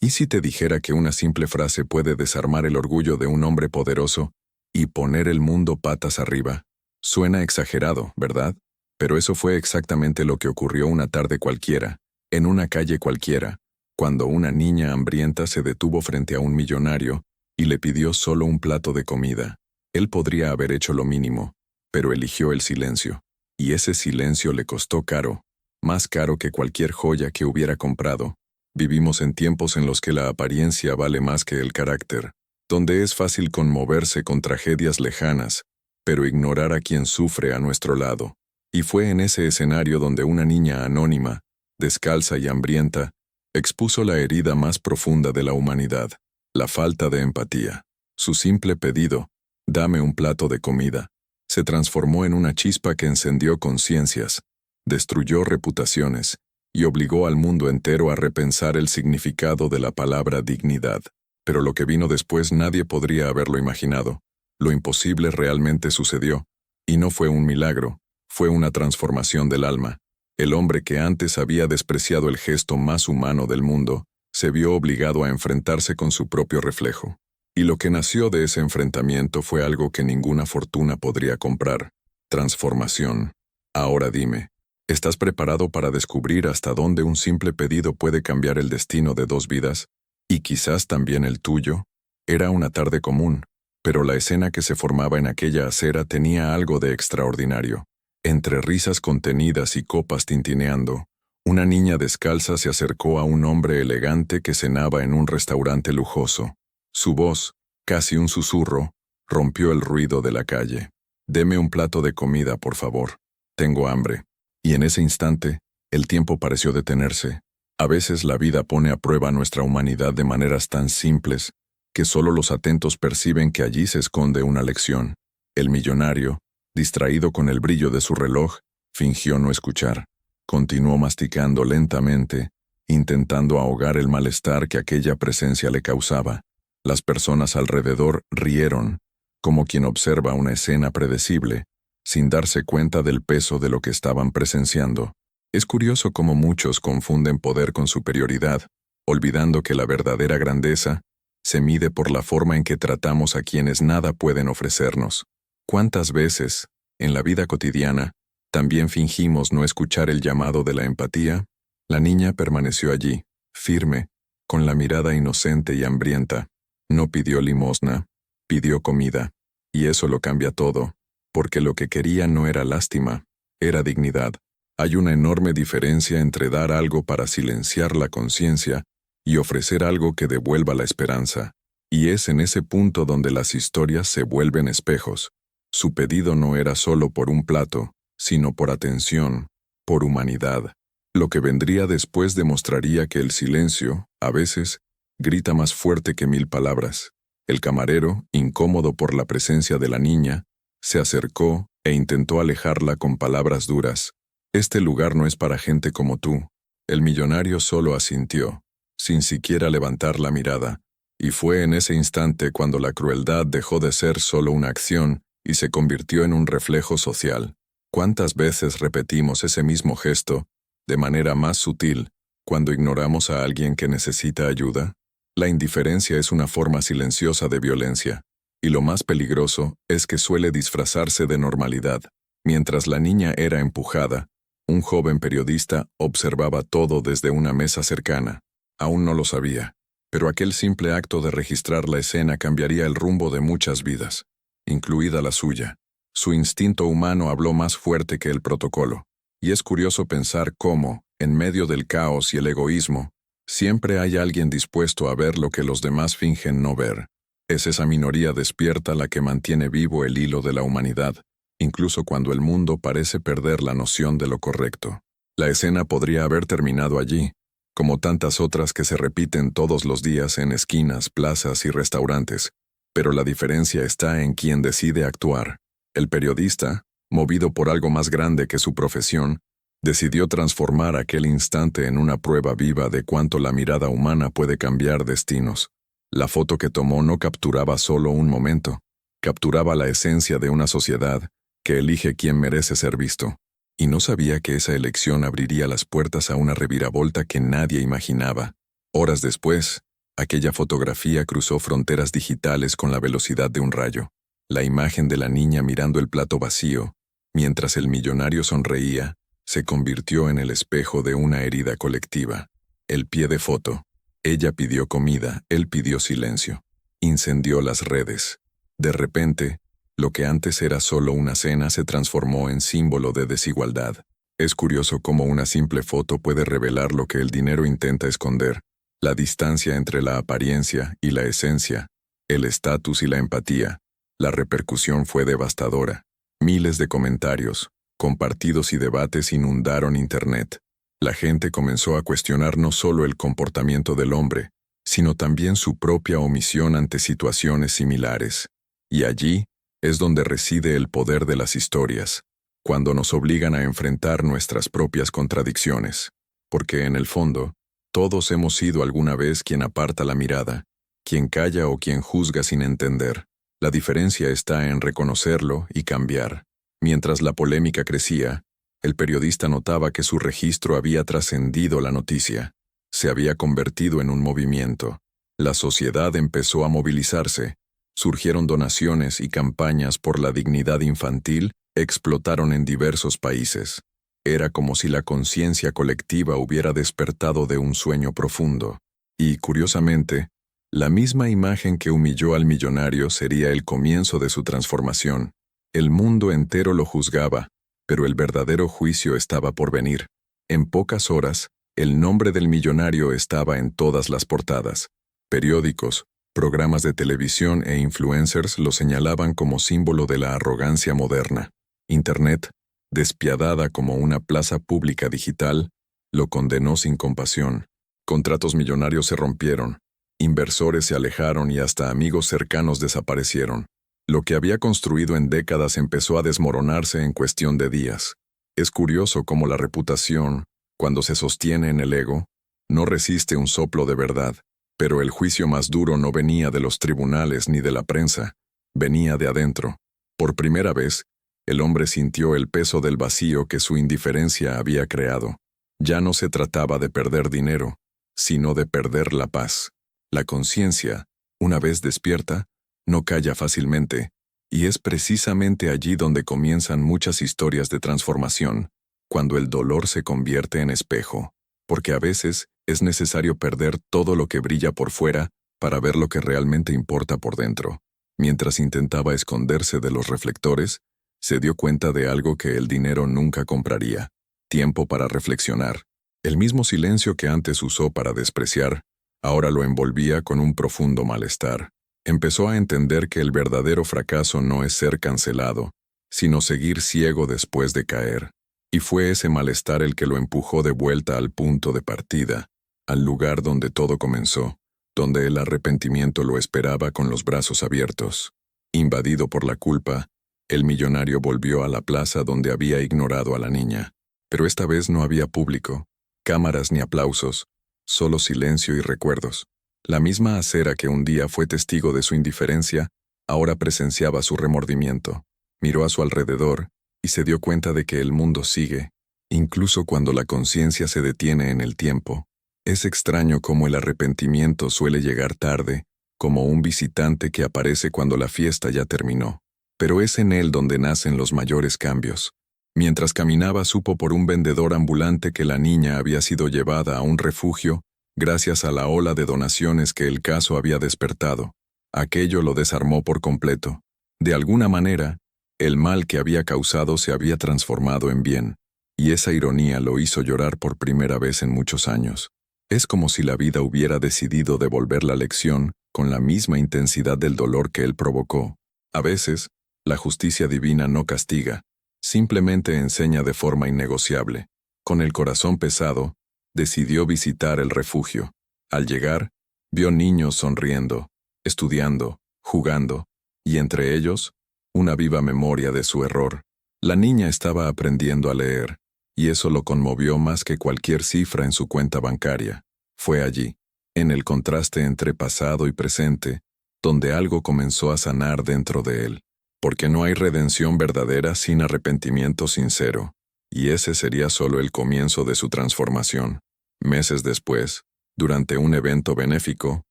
¿Y si te dijera que una simple frase puede desarmar el orgullo de un hombre poderoso y poner el mundo patas arriba? Suena exagerado, ¿verdad? Pero eso fue exactamente lo que ocurrió una tarde cualquiera, en una calle cualquiera, cuando una niña hambrienta se detuvo frente a un millonario y le pidió solo un plato de comida. Él podría haber hecho lo mínimo, pero eligió el silencio. Y ese silencio le costó caro, más caro que cualquier joya que hubiera comprado. Vivimos en tiempos en los que la apariencia vale más que el carácter, donde es fácil conmoverse con tragedias lejanas, pero ignorar a quien sufre a nuestro lado. Y fue en ese escenario donde una niña anónima, descalza y hambrienta, expuso la herida más profunda de la humanidad, la falta de empatía. Su simple pedido, dame un plato de comida, se transformó en una chispa que encendió conciencias, destruyó reputaciones y obligó al mundo entero a repensar el significado de la palabra dignidad. Pero lo que vino después nadie podría haberlo imaginado. Lo imposible realmente sucedió, y no fue un milagro, fue una transformación del alma. El hombre que antes había despreciado el gesto más humano del mundo, se vio obligado a enfrentarse con su propio reflejo. Y lo que nació de ese enfrentamiento fue algo que ninguna fortuna podría comprar: transformación. Ahora dime, ¿estás preparado para descubrir hasta dónde un simple pedido puede cambiar el destino de dos vidas? Y quizás también el tuyo. Era una tarde común, pero la escena que se formaba en aquella acera tenía algo de extraordinario. Entre risas contenidas y copas tintineando, una niña descalza se acercó a un hombre elegante que cenaba en un restaurante lujoso. Su voz, casi un susurro, rompió el ruido de la calle. Deme un plato de comida, por favor. Tengo hambre. Y en ese instante, el tiempo pareció detenerse. A veces la vida pone a prueba nuestra humanidad de maneras tan simples que solo los atentos perciben que allí se esconde una lección. El millonario, distraído con el brillo de su reloj, fingió no escuchar. Continuó masticando lentamente, intentando ahogar el malestar que aquella presencia le causaba. Las personas alrededor rieron, como quien observa una escena predecible, sin darse cuenta del peso de lo que estaban presenciando. Es curioso cómo muchos confunden poder con superioridad, olvidando que la verdadera grandeza se mide por la forma en que tratamos a quienes nada pueden ofrecernos. ¿Cuántas veces, en la vida cotidiana, también fingimos no escuchar el llamado de la empatía? La niña permaneció allí, firme, con la mirada inocente y hambrienta. No pidió limosna, pidió comida. Y eso lo cambia todo, porque lo que quería no era lástima, era dignidad. Hay una enorme diferencia entre dar algo para silenciar la conciencia y ofrecer algo que devuelva la esperanza. Y es en ese punto donde las historias se vuelven espejos. Su pedido no era solo por un plato, sino por atención, por humanidad. Lo que vendría después demostraría que el silencio, a veces, grita más fuerte que 1000 palabras. El camarero, incómodo por la presencia de la niña, se acercó e intentó alejarla con palabras duras. Este lugar no es para gente como tú. El millonario solo asintió, sin siquiera levantar la mirada, y fue en ese instante cuando la crueldad dejó de ser solo una acción y se convirtió en un reflejo social. ¿Cuántas veces repetimos ese mismo gesto, de manera más sutil, cuando ignoramos a alguien que necesita ayuda? La indiferencia es una forma silenciosa de violencia, y lo más peligroso es que suele disfrazarse de normalidad. Mientras la niña era empujada, un joven periodista observaba todo desde una mesa cercana. Aún no lo sabía, pero aquel simple acto de registrar la escena cambiaría el rumbo de muchas vidas, incluida la suya. Su instinto humano habló más fuerte que el protocolo, y es curioso pensar cómo, en medio del caos y el egoísmo, siempre hay alguien dispuesto a ver lo que los demás fingen no ver. Es esa minoría despierta la que mantiene vivo el hilo de la humanidad, incluso cuando el mundo parece perder la noción de lo correcto. La escena podría haber terminado allí, como tantas otras que se repiten todos los días en esquinas, plazas y restaurantes, pero la diferencia está en quién decide actuar. El periodista, movido por algo más grande que su profesión, decidió transformar aquel instante en una prueba viva de cuánto la mirada humana puede cambiar destinos. La foto que tomó no capturaba solo un momento, capturaba la esencia de una sociedad que elige quién merece ser visto. Y no sabía que esa elección abriría las puertas a una reviravolta que nadie imaginaba. Horas después, Aquella fotografía cruzó fronteras digitales con la velocidad de un rayo. La imagen de la niña mirando el plato vacío, mientras el millonario sonreía, se convirtió en el espejo de una herida colectiva. El pie de foto. Ella pidió comida, él pidió silencio. Incendió las redes. De repente, lo que antes era solo una cena se transformó en símbolo de desigualdad. Es curioso cómo una simple foto puede revelar lo que el dinero intenta esconder, la distancia entre la apariencia y la esencia, el estatus y la empatía. La repercusión fue devastadora. Miles de comentarios, compartidos y debates inundaron Internet. La gente comenzó a cuestionar no solo el comportamiento del hombre, sino también su propia omisión ante situaciones similares. Y allí es donde reside el poder de las historias, cuando nos obligan a enfrentar nuestras propias contradicciones. Porque en el fondo, todos hemos sido alguna vez quien aparta la mirada, quien calla o quien juzga sin entender. La diferencia está en reconocerlo y cambiar. Mientras la polémica crecía, el periodista notaba que su registro había trascendido la noticia. Se había convertido en un movimiento. La sociedad empezó a movilizarse. Surgieron donaciones y campañas por la dignidad infantil explotaron en diversos países. Era como si la conciencia colectiva hubiera despertado de un sueño profundo. Y, curiosamente, la misma imagen que humilló al millonario sería el comienzo de su transformación. El mundo entero lo juzgaba, pero el verdadero juicio estaba por venir. En pocas horas, el nombre del millonario estaba en todas las portadas. Periódicos, programas de televisión e influencers lo señalaban como símbolo de la arrogancia moderna. Internet, despiadada como una plaza pública digital, lo condenó sin compasión. Contratos millonarios se rompieron, inversores se alejaron y hasta amigos cercanos desaparecieron. Lo que había construido en décadas empezó a desmoronarse en cuestión de días. Es curioso cómo la reputación, cuando se sostiene en el ego, no resiste un soplo de verdad. Pero el juicio más duro no venía de los tribunales ni de la prensa, venía de adentro. Por primera vez, el hombre sintió el peso del vacío que su indiferencia había creado. Ya no se trataba de perder dinero, sino de perder la paz. La conciencia, una vez despierta, no calla fácilmente, y es precisamente allí donde comienzan muchas historias de transformación, cuando el dolor se convierte en espejo, porque a veces es necesario perder todo lo que brilla por fuera para ver lo que realmente importa por dentro. Mientras intentaba esconderse de los reflectores, se dio cuenta de algo que el dinero nunca compraría: tiempo para reflexionar. El mismo silencio que antes usó para despreciar, ahora lo envolvía con un profundo malestar. Empezó a entender que el verdadero fracaso no es ser cancelado, sino seguir ciego después de caer. Y fue ese malestar el que lo empujó de vuelta al punto de partida, al lugar donde todo comenzó, donde el arrepentimiento lo esperaba con los brazos abiertos. Invadido por la culpa, el millonario volvió a la plaza donde había ignorado a la niña. Pero esta vez no había público, cámaras ni aplausos, solo silencio y recuerdos. La misma acera que un día fue testigo de su indiferencia, ahora presenciaba su remordimiento. Miró a su alrededor y se dio cuenta de que el mundo sigue, incluso cuando la conciencia se detiene en el tiempo. Es extraño cómo el arrepentimiento suele llegar tarde, como un visitante que aparece cuando la fiesta ya terminó. Pero es en él donde nacen los mayores cambios. Mientras caminaba supo por un vendedor ambulante que la niña había sido llevada a un refugio gracias a la ola de donaciones que el caso había despertado. Aquello lo desarmó por completo. De alguna manera, el mal que había causado se había transformado en bien, y esa ironía lo hizo llorar por primera vez en muchos años. Es como si la vida hubiera decidido devolver la lección con la misma intensidad del dolor que él provocó. A veces, la justicia divina no castiga, simplemente enseña de forma innegociable. Con el corazón pesado, decidió visitar el refugio. Al llegar, vio niños sonriendo, estudiando, jugando, y entre ellos, una viva memoria de su error. La niña estaba aprendiendo a leer, y eso lo conmovió más que cualquier cifra en su cuenta bancaria. Fue allí, en el contraste entre pasado y presente, donde algo comenzó a sanar dentro de él. Porque no hay redención verdadera sin arrepentimiento sincero, y ese sería solo el comienzo de su transformación. Meses después, durante un evento benéfico,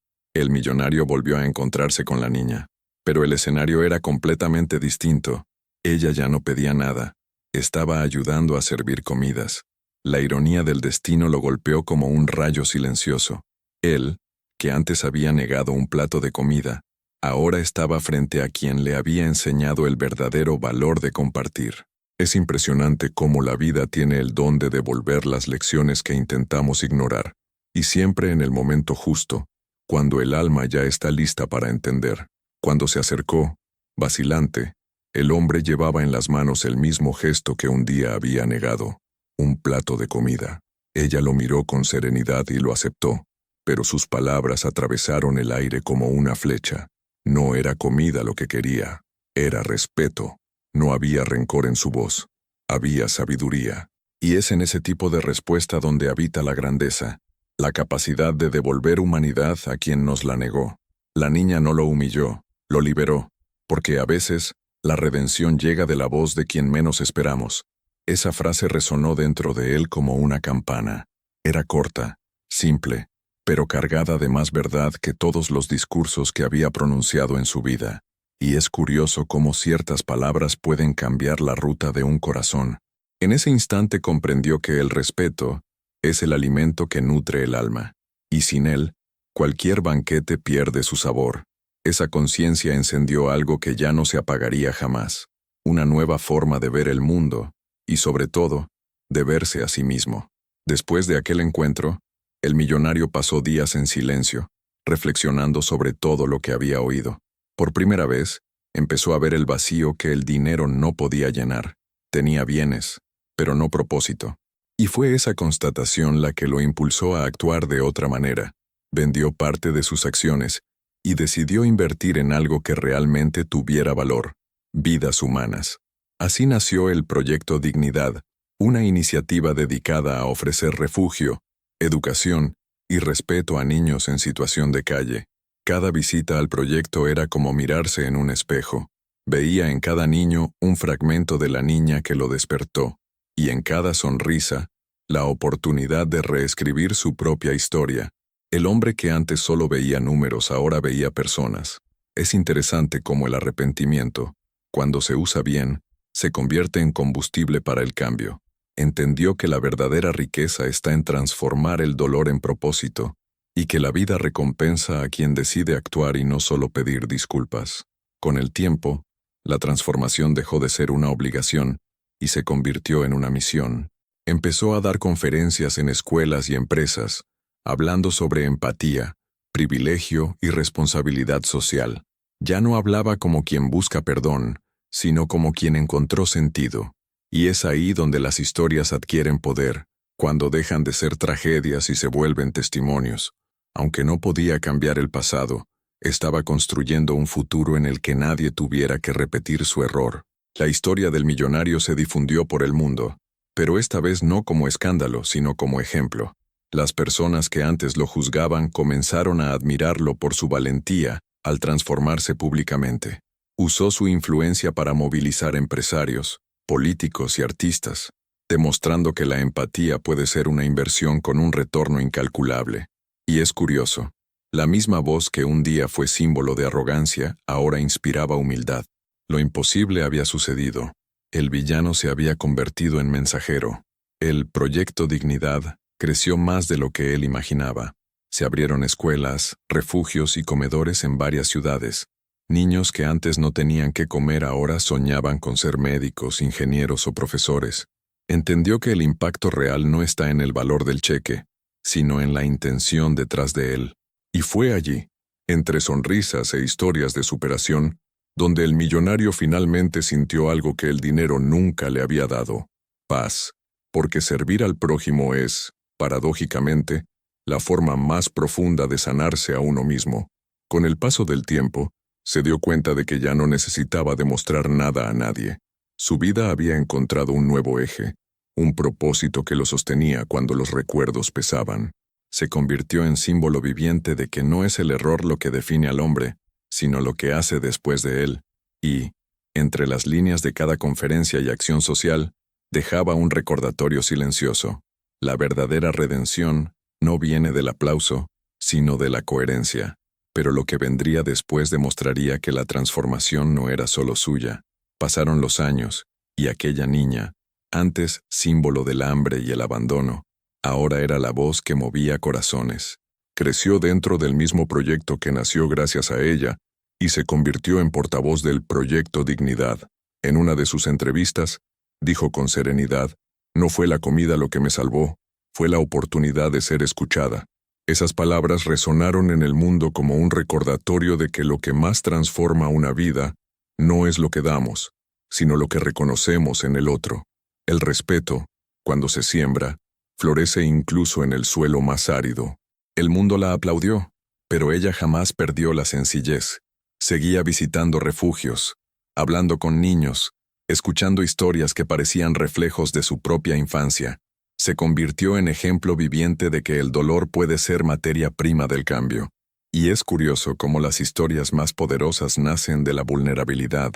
El millonario volvió a encontrarse con la niña. Pero el escenario era completamente distinto. Ella ya no pedía nada. Estaba ayudando a servir comidas. La ironía del destino lo golpeó como un rayo silencioso. Él, que antes había negado un plato de comida, ahora estaba frente a quien le había enseñado el verdadero valor de compartir. Es impresionante cómo la vida tiene el don de devolver las lecciones que intentamos ignorar, y siempre en el momento justo, cuando el alma ya está lista para entender. Cuando se acercó, vacilante, el hombre llevaba en las manos el mismo gesto que un día había negado, un plato de comida. Ella lo miró con serenidad y lo aceptó, pero sus palabras atravesaron el aire como una flecha. No era comida lo que quería, era respeto. No había rencor en su voz, había sabiduría. Y es en ese tipo de respuesta donde habita la grandeza, la capacidad de devolver humanidad a quien nos la negó. La niña no lo humilló, lo liberó, porque a veces la redención llega de la voz de quien menos esperamos. Esa frase resonó dentro de él como una campana. Era corta, simple, pero cargada de más verdad que todos los discursos que había pronunciado en su vida. Y es curioso cómo ciertas palabras pueden cambiar la ruta de un corazón. En ese instante comprendió que el respeto es el alimento que nutre el alma, y sin él, cualquier banquete pierde su sabor. Esa conciencia encendió algo que ya no se apagaría jamás, una nueva forma de ver el mundo, y sobre todo, de verse a sí mismo. Después de aquel encuentro, el millonario pasó días en silencio, reflexionando sobre todo lo que había oído. Por primera vez, empezó a ver el vacío que el dinero no podía llenar. Tenía bienes, pero no propósito. Y fue esa constatación la que lo impulsó a actuar de otra manera. Vendió parte de sus acciones y decidió invertir en algo que realmente tuviera valor: vidas humanas. Así nació el Proyecto Dignidad, una iniciativa dedicada a ofrecer refugio, educación y respeto a niños en situación de calle. Cada visita al proyecto era como mirarse en un espejo. Veía en cada niño un fragmento de la niña que lo despertó, y en cada sonrisa, la oportunidad de reescribir su propia historia. El hombre que antes solo veía números ahora veía personas. Es interesante cómo el arrepentimiento, cuando se usa bien, se convierte en combustible para el cambio. Entendió que la verdadera riqueza está en transformar el dolor en propósito, y que la vida recompensa a quien decide actuar y no solo pedir disculpas. Con el tiempo, la transformación dejó de ser una obligación y se convirtió en una misión. Empezó a dar conferencias en escuelas y empresas, hablando sobre empatía, privilegio y responsabilidad social. Ya no hablaba como quien busca perdón, sino como quien encontró sentido. Y es ahí donde las historias adquieren poder, cuando dejan de ser tragedias y se vuelven testimonios. Aunque no podía cambiar el pasado, estaba construyendo un futuro en el que nadie tuviera que repetir su error. La historia del millonario se difundió por el mundo, pero esta vez no como escándalo, sino como ejemplo. Las personas que antes lo juzgaban comenzaron a admirarlo por su valentía al transformarse públicamente. Usó su influencia para movilizar empresarios, políticos y artistas, demostrando que la empatía puede ser una inversión con un retorno incalculable. Y es curioso, la misma voz que un día fue símbolo de arrogancia, ahora inspiraba humildad. Lo imposible había sucedido. El villano se había convertido en mensajero. El Proyecto Dignidad creció más de lo que él imaginaba. Se abrieron escuelas, refugios y comedores en varias ciudades. Niños que antes no tenían qué comer ahora soñaban con ser médicos, ingenieros o profesores. Entendió que el impacto real no está en el valor del cheque, sino en la intención detrás de él. Y fue allí, entre sonrisas e historias de superación, donde el millonario finalmente sintió algo que el dinero nunca le había dado: paz, porque servir al prójimo es, paradójicamente, la forma más profunda de sanarse a uno mismo. Con el paso del tiempo, se dio cuenta de que ya no necesitaba demostrar nada a nadie. Su vida había encontrado un nuevo eje, un propósito que lo sostenía cuando los recuerdos pesaban. Se convirtió en símbolo viviente de que no es el error lo que define al hombre, sino lo que hace después de él. Y, entre las líneas de cada conferencia y acción social, dejaba un recordatorio silencioso: la verdadera redención no viene del aplauso, sino de la coherencia. pero lo que vendría después demostraría que la transformación no era solo suya. Pasaron los años, y aquella niña, antes símbolo del hambre y el abandono, ahora era la voz que movía corazones. Creció dentro del mismo proyecto que nació gracias a ella, y se convirtió en portavoz del Proyecto Dignidad. En una de sus entrevistas, dijo con serenidad: «No fue la comida lo que me salvó, fue la oportunidad de ser escuchada». Esas palabras resonaron en el mundo como un recordatorio de que lo que más transforma una vida no es lo que damos, sino lo que reconocemos en el otro. El respeto, cuando se siembra, florece incluso en el suelo más árido. El mundo la aplaudió, pero ella jamás perdió la sencillez. Seguía visitando refugios, hablando con niños, escuchando historias que parecían reflejos de su propia infancia. Se convirtió en ejemplo viviente de que el dolor puede ser materia prima del cambio. Y es curioso cómo las historias más poderosas nacen de la vulnerabilidad,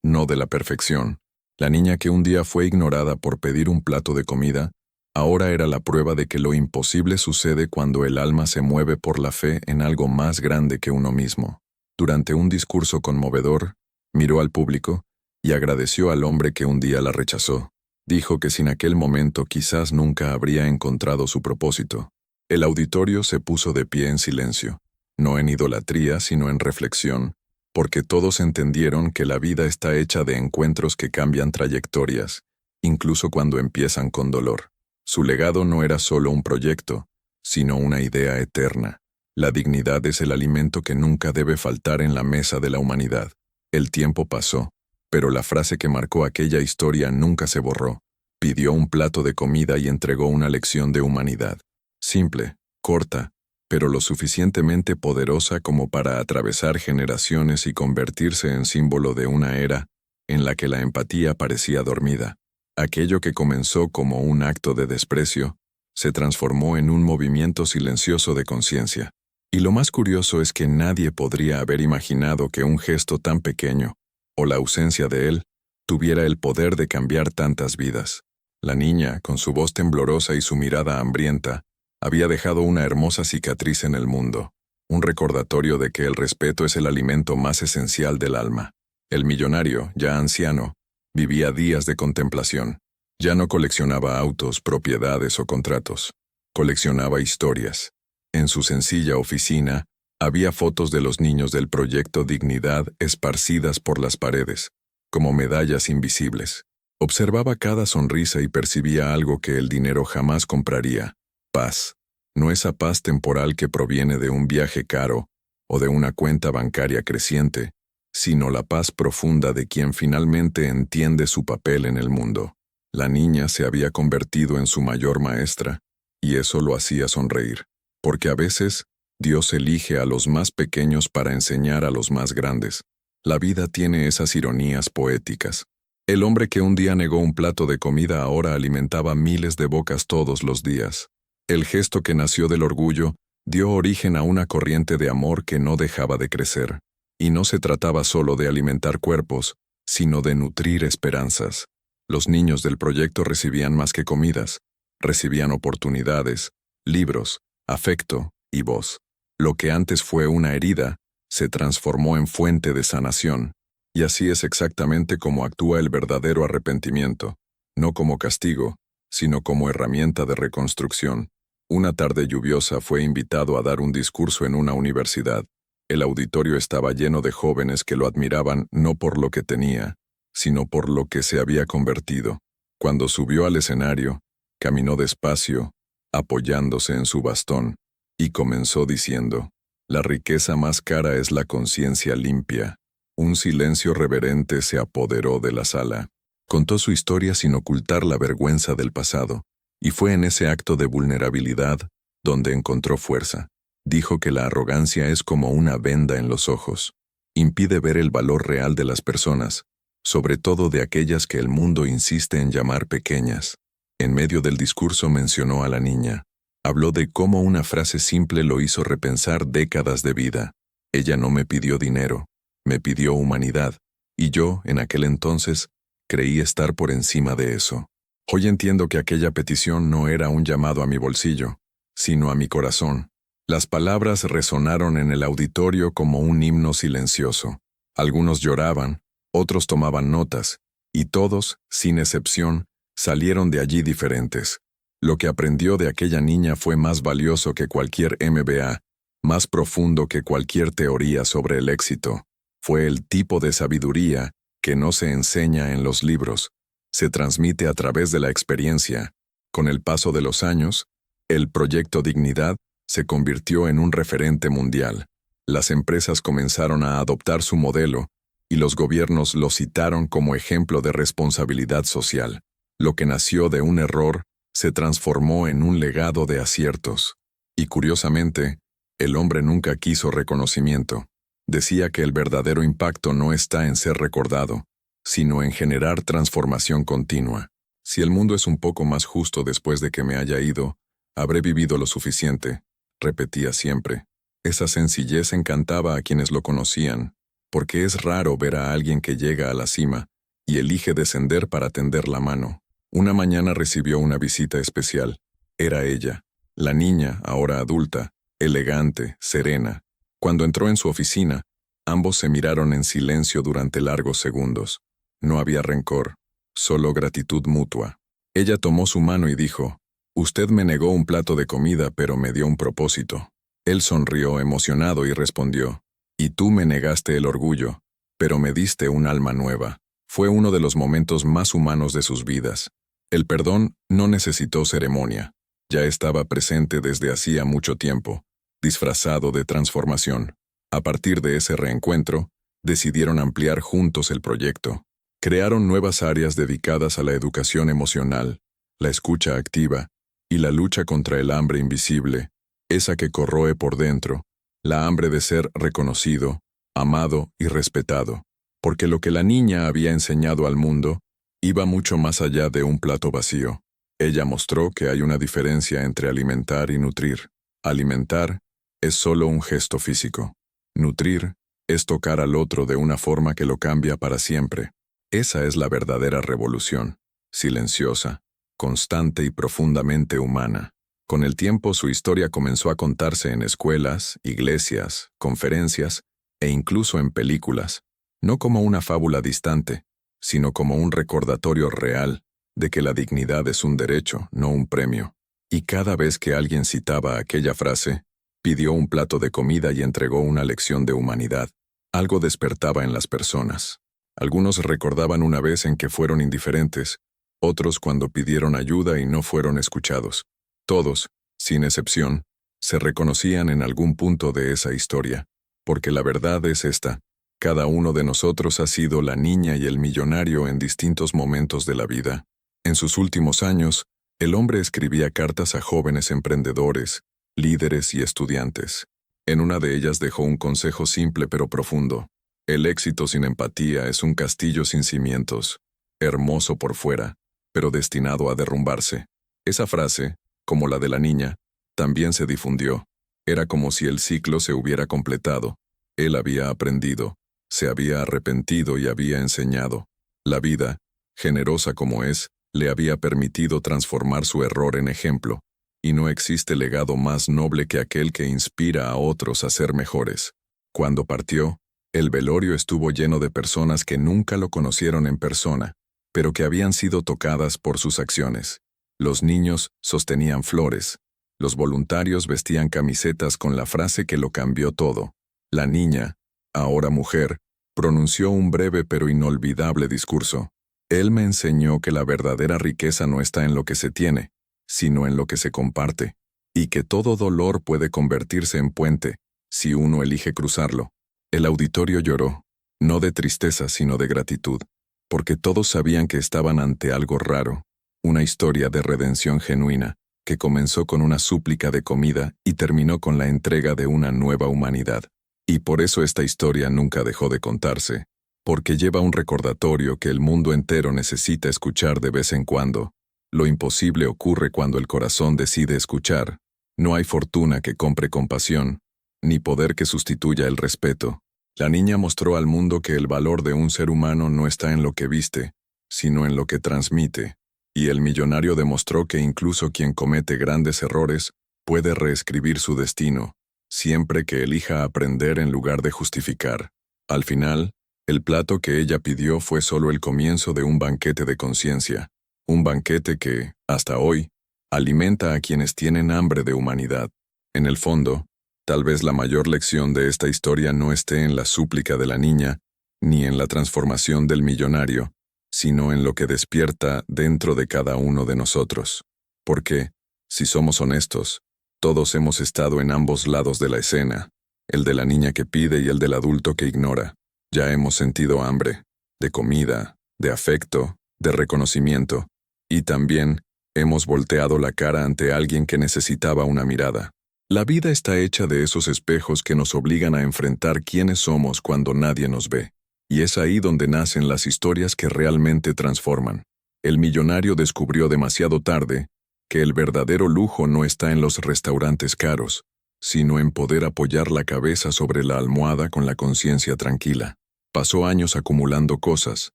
no de la perfección. La niña que un día fue ignorada por pedir un plato de comida, ahora era la prueba de que lo imposible sucede cuando el alma se mueve por la fe en algo más grande que uno mismo. Durante un discurso conmovedor, miró al público y agradeció al hombre que un día la rechazó. Dijo que sin aquel momento quizás nunca habría encontrado su propósito. El auditorio se puso de pie en silencio, no en idolatría sino en reflexión, porque todos entendieron que la vida está hecha de encuentros que cambian trayectorias, incluso cuando empiezan con dolor. Su legado no era solo un proyecto, sino una idea eterna. La dignidad es el alimento que nunca debe faltar en la mesa de la humanidad. El tiempo pasó, pero la frase que marcó aquella historia nunca se borró. Pidió un plato de comida y entregó una lección de humanidad. Simple, corta, pero lo suficientemente poderosa como para atravesar generaciones y convertirse en símbolo de una era en la que la empatía parecía dormida. Aquello que comenzó como un acto de desprecio, se transformó en un movimiento silencioso de conciencia. Y lo más curioso es que nadie podría haber imaginado que un gesto tan pequeño, o la ausencia de él, tuviera el poder de cambiar tantas vidas. La niña, con su voz temblorosa y su mirada hambrienta, había dejado una hermosa cicatriz en el mundo, un recordatorio de que el respeto es el alimento más esencial del alma. El millonario, ya anciano, vivía días de contemplación. Ya no coleccionaba autos, propiedades o contratos. Coleccionaba historias. En su sencilla oficina, había fotos de los niños del Proyecto Dignidad esparcidas por las paredes, como medallas invisibles. Observaba cada sonrisa y percibía algo que el dinero jamás compraría: paz. No esa paz temporal que proviene de un viaje caro o de una cuenta bancaria creciente, sino la paz profunda de quien finalmente entiende su papel en el mundo. La niña se había convertido en su mayor maestra, y eso lo hacía sonreír, porque a veces Dios elige a los más pequeños para enseñar a los más grandes. La vida tiene esas ironías poéticas. El hombre que un día negó un plato de comida ahora alimentaba miles de bocas todos los días. El gesto que nació del orgullo dio origen a una corriente de amor que no dejaba de crecer. Y no se trataba solo de alimentar cuerpos, sino de nutrir esperanzas. Los niños del proyecto recibían más que comidas, recibían oportunidades, libros, afecto y voz. Lo que antes fue una herida, se transformó en fuente de sanación. Y así es exactamente como actúa el verdadero arrepentimiento, no como castigo, sino como herramienta de reconstrucción. Una tarde lluviosa fue invitado a dar un discurso en una universidad. El auditorio estaba lleno de jóvenes que lo admiraban no por lo que tenía, sino por lo que se había convertido. Cuando subió al escenario, caminó despacio, apoyándose en su bastón, y comenzó diciendo: «La riqueza más cara es la conciencia limpia». Un silencio reverente se apoderó de la sala. Contó su historia sin ocultar la vergüenza del pasado, y fue en ese acto de vulnerabilidad donde encontró fuerza. Dijo que la arrogancia es como una venda en los ojos. Impide ver el valor real de las personas, sobre todo de aquellas que el mundo insiste en llamar pequeñas. En medio del discurso mencionó a la niña. Habló de cómo una frase simple lo hizo repensar décadas de vida. Ella no me pidió dinero, me pidió humanidad, y yo, en aquel entonces, creí estar por encima de eso. Hoy entiendo que aquella petición no era un llamado a mi bolsillo, sino a mi corazón. Las palabras resonaron en el auditorio como un himno silencioso. Algunos lloraban, otros tomaban notas, y todos, sin excepción, salieron de allí diferentes. Lo que aprendió de aquella niña fue más valioso que cualquier MBA, más profundo que cualquier teoría sobre el éxito. Fue el tipo de sabiduría que no se enseña en los libros, se transmite a través de la experiencia. Con el paso de los años, el proyecto Dignidad se convirtió en un referente mundial. Las empresas comenzaron a adoptar su modelo y los gobiernos lo citaron como ejemplo de responsabilidad social. Lo que nació de un error se transformó en un legado de aciertos. Y curiosamente, el hombre nunca quiso reconocimiento. Decía que el verdadero impacto no está en ser recordado, sino en generar transformación continua. Si el mundo es un poco más justo después de que me haya ido, habré vivido lo suficiente, repetía siempre. Esa sencillez encantaba a quienes lo conocían, porque es raro ver a alguien que llega a la cima y elige descender para tender la mano. Una mañana recibió una visita especial. Era ella, la niña, ahora adulta, elegante, serena. Cuando entró en su oficina, ambos se miraron en silencio durante largos segundos. No había rencor, solo gratitud mutua. Ella tomó su mano y dijo, «Usted me negó un plato de comida, pero me dio un propósito». Él sonrió emocionado y respondió, «Y tú me negaste el orgullo, pero me diste un alma nueva». Fue uno de los momentos más humanos de sus vidas. El perdón no necesitó ceremonia. Ya estaba presente desde hacía mucho tiempo, disfrazado de transformación. A partir de ese reencuentro, decidieron ampliar juntos el proyecto. Crearon nuevas áreas dedicadas a la educación emocional, la escucha activa y la lucha contra el hambre invisible, esa que corroe por dentro, la hambre de ser reconocido, amado y respetado. Porque lo que la niña había enseñado al mundo iba mucho más allá de un plato vacío. Ella mostró que hay una diferencia entre alimentar y nutrir. Alimentar es solo un gesto físico. Nutrir es tocar al otro de una forma que lo cambia para siempre. Esa es la verdadera revolución, silenciosa, constante y profundamente humana. Con el tiempo su historia comenzó a contarse en escuelas, iglesias, conferencias e incluso en películas. No como una fábula distante, sino como un recordatorio real de que la dignidad es un derecho, no un premio. Y cada vez que alguien citaba aquella frase, pidió un plato de comida y entregó una lección de humanidad. Algo despertaba en las personas. Algunos recordaban una vez en que fueron indiferentes, otros cuando pidieron ayuda y no fueron escuchados. Todos, sin excepción, se reconocían en algún punto de esa historia, porque la verdad es esta. Cada uno de nosotros ha sido la niña y el millonario en distintos momentos de la vida. En sus últimos años, el hombre escribía cartas a jóvenes emprendedores, líderes y estudiantes. En una de ellas dejó un consejo simple pero profundo. El éxito sin empatía es un castillo sin cimientos, hermoso por fuera, pero destinado a derrumbarse. Esa frase, como la de la niña, también se difundió. Era como si el ciclo se hubiera completado. Él había aprendido, se había arrepentido y había enseñado. La vida, generosa como es, le había permitido transformar su error en ejemplo, y no existe legado más noble que aquel que inspira a otros a ser mejores. Cuando partió, el velorio estuvo lleno de personas que nunca lo conocieron en persona, pero que habían sido tocadas por sus acciones. Los niños sostenían flores, los voluntarios vestían camisetas con la frase que lo cambió todo. La niña, ahora mujer, pronunció un breve pero inolvidable discurso. Él me enseñó que la verdadera riqueza no está en lo que se tiene, sino en lo que se comparte, y que todo dolor puede convertirse en puente, si uno elige cruzarlo. El auditorio lloró, no de tristeza sino de gratitud, porque todos sabían que estaban ante algo raro, una historia de redención genuina, que comenzó con una súplica de comida y terminó con la entrega de una nueva humanidad. Y por eso esta historia nunca dejó de contarse, porque lleva un recordatorio que el mundo entero necesita escuchar de vez en cuando. Lo imposible ocurre cuando el corazón decide escuchar. No hay fortuna que compre compasión, ni poder que sustituya el respeto. La niña mostró al mundo que el valor de un ser humano no está en lo que viste, sino en lo que transmite. Y el millonario demostró que incluso quien comete grandes errores puede reescribir su destino, siempre que elija aprender en lugar de justificar. Al final, el plato que ella pidió fue solo el comienzo de un banquete de conciencia, un banquete que, hasta hoy, alimenta a quienes tienen hambre de humanidad. En el fondo, tal vez la mayor lección de esta historia no esté en la súplica de la niña, ni en la transformación del millonario, sino en lo que despierta dentro de cada uno de nosotros. Porque, si somos honestos, todos hemos estado en ambos lados de la escena, el de la niña que pide y el del adulto que ignora. Ya hemos sentido hambre, de comida, de afecto, de reconocimiento, y también hemos volteado la cara ante alguien que necesitaba una mirada. La vida está hecha de esos espejos que nos obligan a enfrentar quiénes somos cuando nadie nos ve. Y es ahí donde nacen las historias que realmente transforman. El millonario descubrió demasiado tarde que el verdadero lujo no está en los restaurantes caros, sino en poder apoyar la cabeza sobre la almohada con la conciencia tranquila. Pasó años acumulando cosas,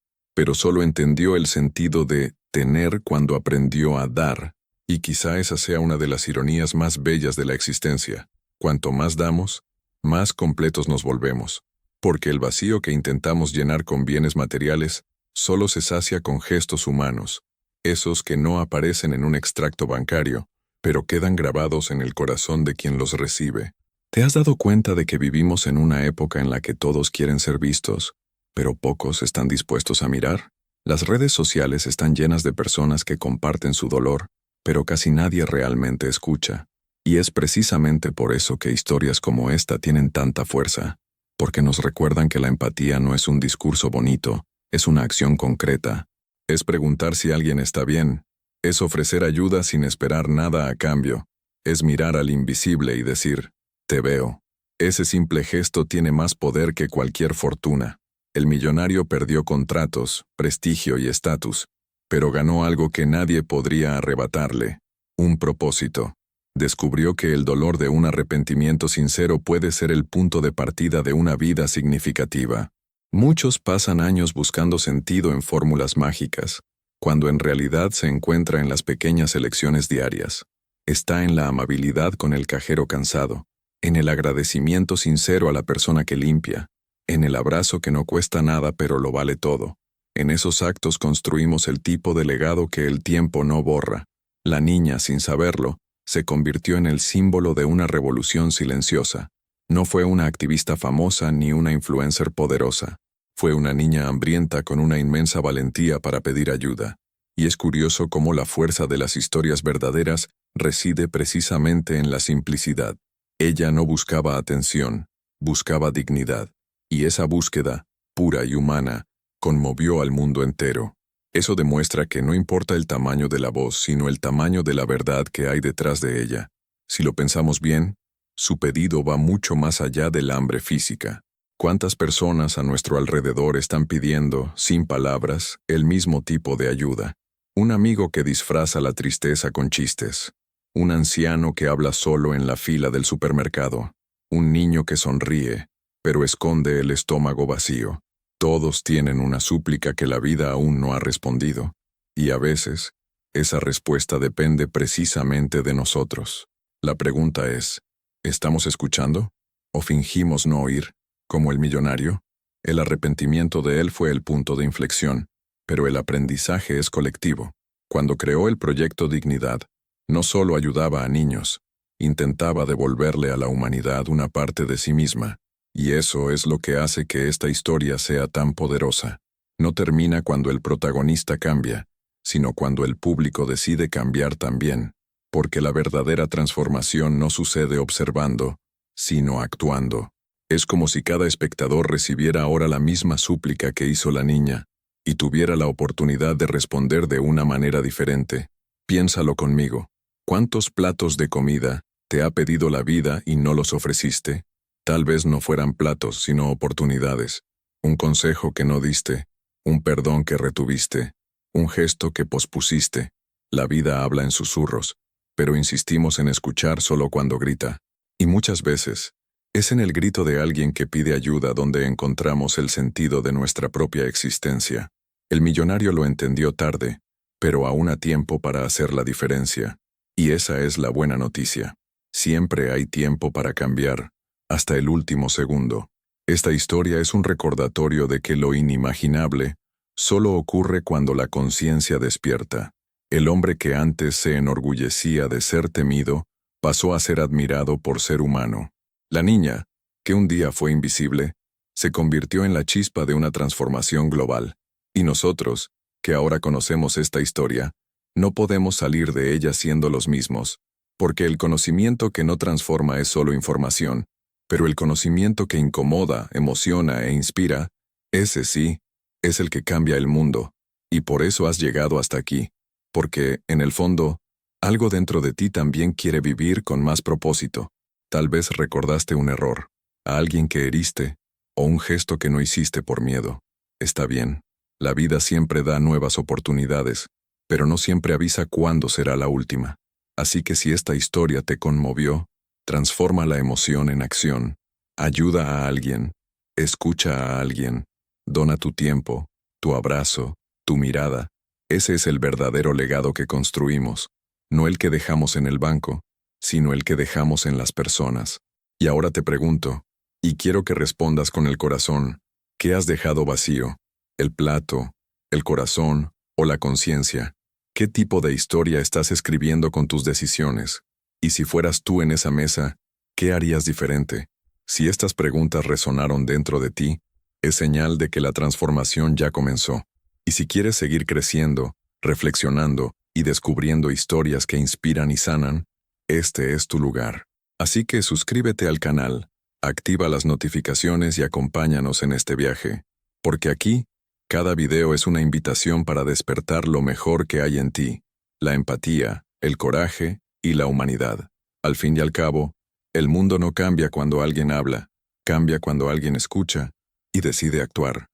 pero solo entendió el sentido de tener cuando aprendió a dar, y quizá esa sea una de las ironías más bellas de la existencia. Cuanto más damos, más completos nos volvemos, porque el vacío que intentamos llenar con bienes materiales solo se sacia con gestos humanos, esos que no aparecen en un extracto bancario, pero quedan grabados en el corazón de quien los recibe. ¿Te has dado cuenta de que vivimos en una época en la que todos quieren ser vistos, pero pocos están dispuestos a mirar? Las redes sociales están llenas de personas que comparten su dolor, pero casi nadie realmente escucha. Y es precisamente por eso que historias como esta tienen tanta fuerza, porque nos recuerdan que la empatía no es un discurso bonito, es una acción concreta. Es preguntar si alguien está bien, es ofrecer ayuda sin esperar nada a cambio, es mirar al invisible y decir, te veo. Ese simple gesto tiene más poder que cualquier fortuna. El millonario perdió contratos, prestigio y estatus, pero ganó algo que nadie podría arrebatarle, un propósito. Descubrió que el dolor de un arrepentimiento sincero puede ser el punto de partida de una vida significativa. Muchos pasan años buscando sentido en fórmulas mágicas, cuando en realidad se encuentra en las pequeñas elecciones diarias. Está en la amabilidad con el cajero cansado, en el agradecimiento sincero a la persona que limpia, en el abrazo que no cuesta nada pero lo vale todo. En esos actos construimos el tipo de legado que el tiempo no borra. La niña, sin saberlo, se convirtió en el símbolo de una revolución silenciosa. No fue una activista famosa ni una influencer poderosa. Fue una niña hambrienta con una inmensa valentía para pedir ayuda. Y es curioso cómo la fuerza de las historias verdaderas reside precisamente en la simplicidad. Ella no buscaba atención, buscaba dignidad. Y esa búsqueda, pura y humana, conmovió al mundo entero. Eso demuestra que no importa el tamaño de la voz, sino el tamaño de la verdad que hay detrás de ella. Si lo pensamos bien, su pedido va mucho más allá del hambre física. ¿Cuántas personas a nuestro alrededor están pidiendo, sin palabras, el mismo tipo de ayuda? Un amigo que disfraza la tristeza con chistes. Un anciano que habla solo en la fila del supermercado. Un niño que sonríe, pero esconde el estómago vacío. Todos tienen una súplica que la vida aún no ha respondido. Y a veces, esa respuesta depende precisamente de nosotros. La pregunta es, ¿estamos escuchando? ¿O fingimos no oír? Como el millonario, el arrepentimiento de él fue el punto de inflexión, pero el aprendizaje es colectivo. Cuando creó el proyecto Dignidad, no solo ayudaba a niños, intentaba devolverle a la humanidad una parte de sí misma. Y eso es lo que hace que esta historia sea tan poderosa. No termina cuando el protagonista cambia, sino cuando el público decide cambiar también, porque la verdadera transformación no sucede observando, sino actuando. Es como si cada espectador recibiera ahora la misma súplica que hizo la niña, y tuviera la oportunidad de responder de una manera diferente. Piénsalo conmigo. ¿Cuántos platos de comida te ha pedido la vida y no los ofreciste? Tal vez no fueran platos, sino oportunidades. Un consejo que no diste, un perdón que retuviste, un gesto que pospusiste. La vida habla en susurros, pero insistimos en escuchar solo cuando grita. Y muchas veces, es en el grito de alguien que pide ayuda donde encontramos el sentido de nuestra propia existencia. El millonario lo entendió tarde, pero aún a tiempo para hacer la diferencia. Y esa es la buena noticia. Siempre hay tiempo para cambiar, hasta el último segundo. Esta historia es un recordatorio de que lo inimaginable solo ocurre cuando la conciencia despierta. El hombre que antes se enorgullecía de ser temido, pasó a ser admirado por ser humano. La niña, que un día fue invisible, se convirtió en la chispa de una transformación global. Y nosotros, que ahora conocemos esta historia, no podemos salir de ella siendo los mismos, porque el conocimiento que no transforma es solo información, pero el conocimiento que incomoda, emociona e inspira, ese sí, es el que cambia el mundo. Y por eso has llegado hasta aquí, porque, en el fondo, algo dentro de ti también quiere vivir con más propósito. Tal vez recordaste un error, a alguien que heriste, o un gesto que no hiciste por miedo. Está bien, la vida siempre da nuevas oportunidades, pero no siempre avisa cuándo será la última. Así que si esta historia te conmovió, transforma la emoción en acción, ayuda a alguien, escucha a alguien, dona tu tiempo, tu abrazo, tu mirada. Ese es el verdadero legado que construimos, no el que dejamos en el banco, sino el que dejamos en las personas. Y ahora te pregunto, y quiero que respondas con el corazón, ¿qué has dejado vacío? ¿El plato, el corazón o la conciencia? ¿Qué tipo de historia estás escribiendo con tus decisiones? Y si fueras tú en esa mesa, ¿qué harías diferente? Si estas preguntas resonaron dentro de ti, es señal de que la transformación ya comenzó. Y si quieres seguir creciendo, reflexionando y descubriendo historias que inspiran y sanan, este es tu lugar. Así que suscríbete al canal, activa las notificaciones y acompáñanos en este viaje, porque aquí, cada video es una invitación para despertar lo mejor que hay en ti, la empatía, el coraje y la humanidad. Al fin y al cabo, el mundo no cambia cuando alguien habla, cambia cuando alguien escucha y decide actuar.